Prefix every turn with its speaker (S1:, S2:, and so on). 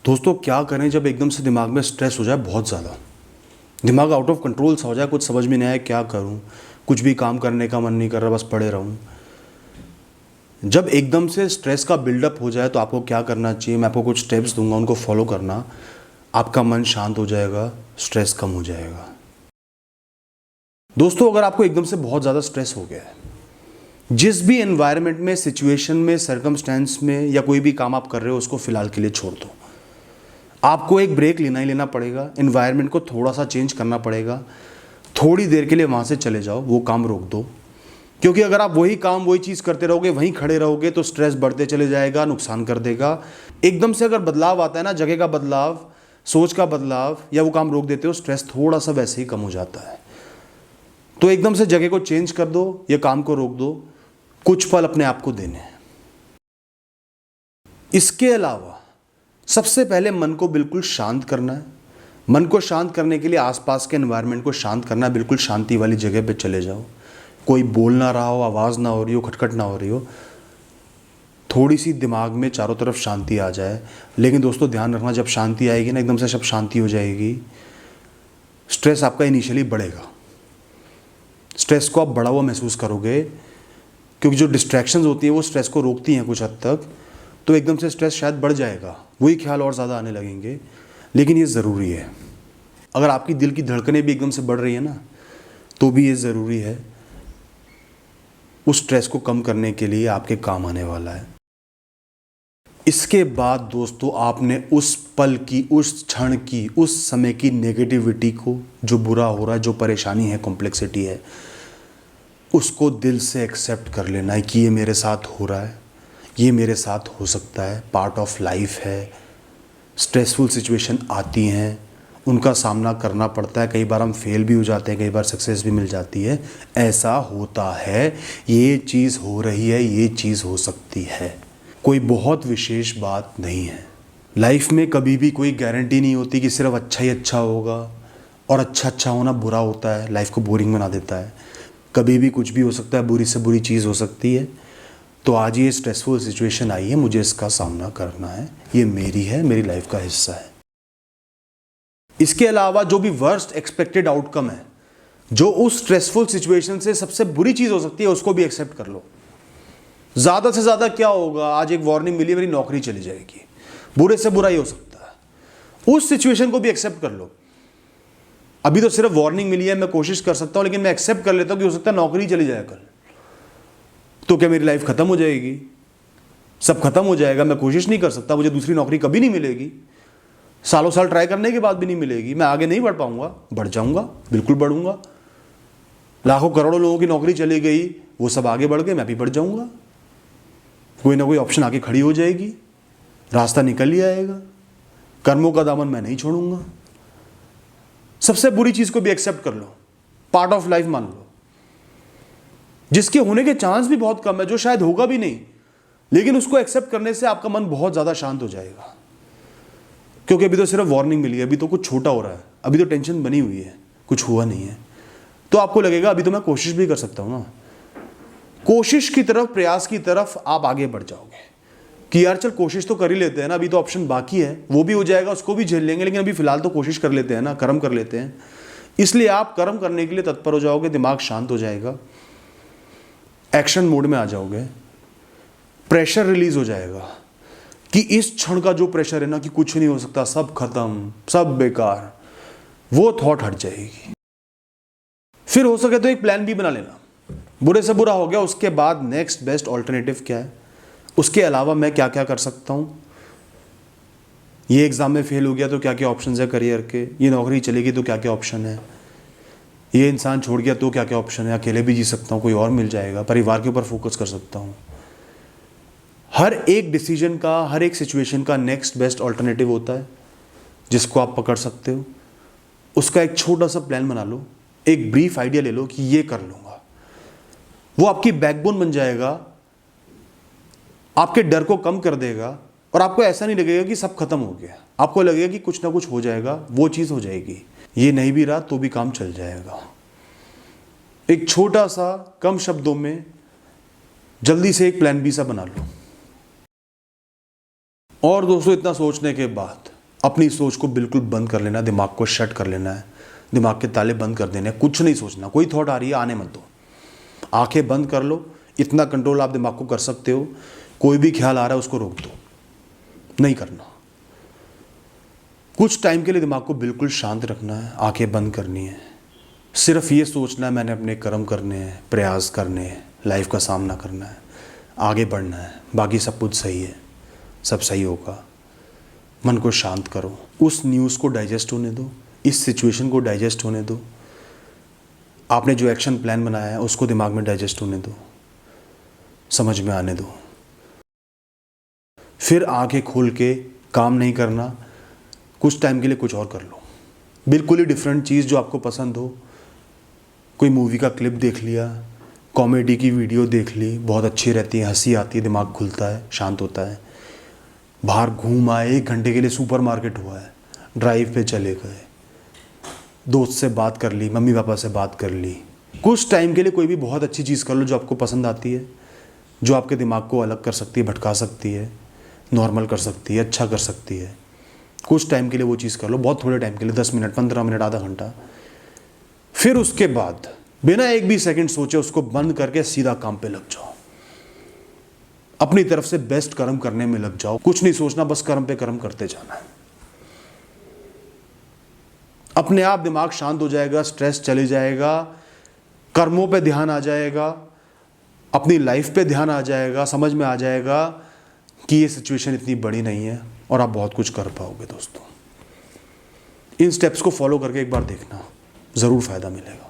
S1: दोस्तों क्या करें जब एकदम से दिमाग में स्ट्रेस हो जाए, बहुत ज़्यादा दिमाग आउट ऑफ कंट्रोल सा हो जाए, कुछ समझ में नहीं आए क्या करूं, कुछ भी काम करने का मन नहीं कर रहा, बस पड़े रहूं। जब एकदम से स्ट्रेस का बिल्डअप हो जाए तो आपको क्या करना चाहिए, मैं आपको कुछ स्टेप्स दूंगा, उनको फॉलो करना, आपका मन शांत हो जाएगा, स्ट्रेस कम हो जाएगा। दोस्तों अगर आपको एकदम से बहुत ज़्यादा स्ट्रेस हो गया है, जिस भी एनवायरनमेंट में, सिचुएशन में, सर्कमस्टेंस में या कोई भी काम आप कर रहे हो उसको फिलहाल के लिए छोड़ दो। आपको एक ब्रेक लेना ही लेना पड़ेगा, एनवायरनमेंट को थोड़ा सा चेंज करना पड़ेगा, थोड़ी देर के लिए वहाँ से चले जाओ, वो काम रोक दो। क्योंकि अगर आप वही काम वही चीज़ करते रहोगे, वहीं खड़े रहोगे तो स्ट्रेस बढ़ते चले जाएगा, नुकसान कर देगा। एकदम से अगर बदलाव आता है ना, जगह का बदलाव, सोच का बदलाव, या वो काम रोक देते हो, स्ट्रेस थोड़ा सा वैसे ही कम हो जाता है। तो एकदम से जगह को चेंज कर दो या काम को रोक दो, कुछ पल अपने आप को देने हैं। इसके अलावा सबसे पहले मन को बिल्कुल शांत करना है। मन को शांत करने के लिए आसपास के एनवायरनमेंट को शांत करना है, बिल्कुल शांति वाली जगह पे चले जाओ। कोई बोल ना रहा हो, आवाज़ ना हो रही हो, खटखट ना हो रही हो, थोड़ी सी दिमाग में चारों तरफ शांति आ जाए। लेकिन दोस्तों ध्यान रखना, जब शांति आएगी ना, एकदम से सब शांति हो जाएगी, स्ट्रेस आपका इनिशियली बढ़ेगा। स्ट्रेस को आप बढ़ा हुआ महसूस करोगे, क्योंकि जो डिस्ट्रैक्शंस होती हैं वो स्ट्रेस को रोकती हैं कुछ हद तक। तो एकदम से स्ट्रेस शायद बढ़ जाएगा, वही ख्याल और ज़्यादा आने लगेंगे। लेकिन ये ज़रूरी है। अगर आपकी दिल की धड़कनें भी एकदम से बढ़ रही है ना, तो भी ये ज़रूरी है, उस स्ट्रेस को कम करने के लिए आपके काम आने वाला है। इसके बाद दोस्तों आपने उस पल की, उस क्षण की, उस समय की नेगेटिविटी को, जो बुरा हो रहा है, जो परेशानी है, कॉम्प्लेक्सिटी है, उसको दिल से एक्सेप्ट कर लेना है कि ये मेरे साथ हो रहा है, ये मेरे साथ हो सकता है, पार्ट ऑफ लाइफ है। स्ट्रेसफुल सिचुएशन आती हैं, उनका सामना करना पड़ता है, कई बार हम फेल भी हो जाते हैं, कई बार सक्सेस भी मिल जाती है। ऐसा होता है, ये चीज़ हो रही है, ये चीज़ हो सकती है, कोई बहुत विशेष बात नहीं है। लाइफ में कभी भी कोई गारंटी नहीं होती कि सिर्फ अच्छा ही अच्छा होगा, और अच्छा अच्छा होना बुरा होता है, लाइफ को बोरिंग बना देता है। कभी भी कुछ भी हो सकता है, बुरी से बुरी चीज़ हो सकती है। तो आज ये स्ट्रेसफुल सिचुएशन आई है, मुझे इसका सामना करना है, ये मेरी है, मेरी लाइफ का हिस्सा है। इसके अलावा जो भी वर्स्ट एक्सपेक्टेड आउटकम है, जो उस स्ट्रेसफुल सिचुएशन से सबसे बुरी चीज़ हो सकती है, उसको भी एक्सेप्ट कर लो। ज़्यादा से ज़्यादा क्या होगा, आज एक वार्निंग मिली, मेरी नौकरी चली जाएगी, बुरे से बुरा ही हो सकता है। उस सिचुएशन को भी एक्सेप्ट कर लो। अभी तो सिर्फ वार्निंग मिली है, मैं कोशिश कर सकता हूँ, लेकिन मैं एक्सेप्ट कर लेता हूँ कि हो सकता है नौकरी चली जाए कल। तो क्या मेरी लाइफ खत्म हो जाएगी? सब खत्म हो जाएगा? मैं कोशिश नहीं कर सकता, मुझे दूसरी नौकरी कभी नहीं मिलेगी, सालों साल ट्राई करने के बाद भी नहीं मिलेगी, मैं आगे नहीं बढ़ पाऊंगा? बढ़ जाऊंगा, बिल्कुल बढ़ूंगा। लाखों करोड़ों लोगों की नौकरी चली गई, वो सब आगे बढ़ गए, मैं भी बढ़ जाऊंगा। कोई ना कोई ऑप्शन आके खड़ी हो जाएगी, रास्ता निकल ही आएगा। कर्मों का दामन मैं नहीं छोड़ूंगा। सबसे बुरी चीज को भी एक्सेप्ट कर लो, पार्ट ऑफ लाइफ मान लो, जिसके होने के चांस भी बहुत कम है, जो शायद होगा भी नहीं, लेकिन उसको एक्सेप्ट करने से आपका मन बहुत ज़्यादा शांत हो जाएगा। क्योंकि अभी तो सिर्फ वार्निंग मिली है, अभी तो कुछ छोटा हो रहा है, अभी तो टेंशन बनी हुई है, कुछ हुआ नहीं है। तो आपको लगेगा अभी तो मैं कोशिश भी कर सकता हूँ ना। कोशिश की तरफ, प्रयास की तरफ आप आगे बढ़ जाओगे कि यार चल कोशिश तो कर ही लेते हैं ना, अभी तो ऑप्शन बाकी है, वो भी हो जाएगा, उसको भी झेल लेंगे, लेकिन अभी फिलहाल तो कोशिश कर लेते हैं ना, कर्म कर लेते हैं। इसलिए आप कर्म करने के लिए तत्पर हो जाओगे, दिमाग शांत हो जाएगा, एक्शन मोड में आ जाओगे, प्रेशर रिलीज हो जाएगा कि इस क्षण का जो प्रेशर है ना कि कुछ नहीं हो सकता, सब खत्म, सब बेकार, वो थॉट हट जाएगी। फिर हो सके तो एक प्लान भी बना लेना, बुरे से बुरा हो गया, उसके बाद नेक्स्ट बेस्ट ऑल्टरनेटिव क्या है, उसके अलावा मैं क्या क्या कर सकता हूं, ये एग्जाम में फेल हो गया तो क्या क्या ऑप्शन है करियर के, ये नौकरी चलेगी तो क्या क्या ऑप्शन है, ये इंसान छोड़ गया तो क्या क्या ऑप्शन है, अकेले भी जी सकता हूँ, कोई और मिल जाएगा, परिवार के ऊपर फोकस कर सकता हूँ। हर एक डिसीजन का, हर एक सिचुएशन का नेक्स्ट बेस्ट ऑल्टरनेटिव होता है जिसको आप पकड़ सकते हो। उसका एक छोटा सा प्लान बना लो, एक ब्रीफ आइडिया ले लो कि ये कर लूँगा, वो आपकी बैकबोन बन जाएगा, आपके डर को कम कर देगा, और आपको ऐसा नहीं लगेगा कि सब खत्म हो गया, आपको लगेगा कि कुछ ना कुछ हो जाएगा, वो चीज़ हो जाएगी। ये नहीं भी रहा तो भी काम चल जाएगा। एक छोटा सा, कम शब्दों में जल्दी से एक प्लान बी सा बना लो। और दोस्तों इतना सोचने के बाद अपनी सोच को बिल्कुल बंद कर लेना, दिमाग को शट कर लेना है, दिमाग के ताले बंद कर देने, कुछ नहीं सोचना। कोई थॉट आ रही है आने मत दो, आंखें बंद कर लो। इतना कंट्रोल आप दिमाग को कर सकते हो। कोई भी ख्याल आ रहा है उसको रोक दो, नहीं करना। कुछ टाइम के लिए दिमाग को बिल्कुल शांत रखना है, आंखें बंद करनी है, सिर्फ ये सोचना है मैंने अपने कर्म करने हैं, प्रयास करने हैं, लाइफ का सामना करना है, आगे बढ़ना है, बाकी सब कुछ सही है, सब सही होगा। मन को शांत करो, उस न्यूज़ को डाइजेस्ट होने दो, इस सिचुएशन को डाइजेस्ट होने दो, आपने जो एक्शन प्लान बनाया है उसको दिमाग में डाइजेस्ट होने दो, समझ में आने दो। फिर आंखें खोल के काम नहीं करना, कुछ टाइम के लिए कुछ और कर लो, बिल्कुल ही डिफरेंट चीज़ जो आपको पसंद हो। कोई मूवी का क्लिप देख लिया, कॉमेडी की वीडियो देख ली, बहुत अच्छी रहती है, हंसी आती है, दिमाग खुलता है, शांत होता है। बाहर घूम आए, 1 घंटे के लिए सुपरमार्केट हुआ है, ड्राइव पे चले गए, दोस्त से बात कर ली, मम्मी पापा से बात कर ली। कुछ टाइम के लिए कोई भी बहुत अच्छी चीज़ कर लो जो आपको पसंद आती है, जो आपके दिमाग को अलग कर सकती है, भटका सकती है, नॉर्मल कर सकती है, अच्छा कर सकती है। कुछ टाइम के लिए वो चीज़ कर लो, बहुत थोड़े टाइम के लिए, 10 मिनट, 15 मिनट, आधा घंटा। फिर उसके बाद बिना एक भी सेकंड सोचे उसको बंद करके सीधा काम पे लग जाओ, अपनी तरफ से बेस्ट कर्म करने में लग जाओ। कुछ नहीं सोचना, बस कर्म पे कर्म करते जाना है। अपने आप दिमाग शांत हो जाएगा, स्ट्रेस चले जाएगा, कर्मों पे ध्यान आ जाएगा, अपनी लाइफ पे ध्यान आ जाएगा, समझ में आ जाएगा कि ये सिचुएशन इतनी बड़ी नहीं है और आप बहुत कुछ कर पाओगे। दोस्तों, इन स्टेप्स को फॉलो करके एक बार देखना, ज़रूर फ़ायदा मिलेगा।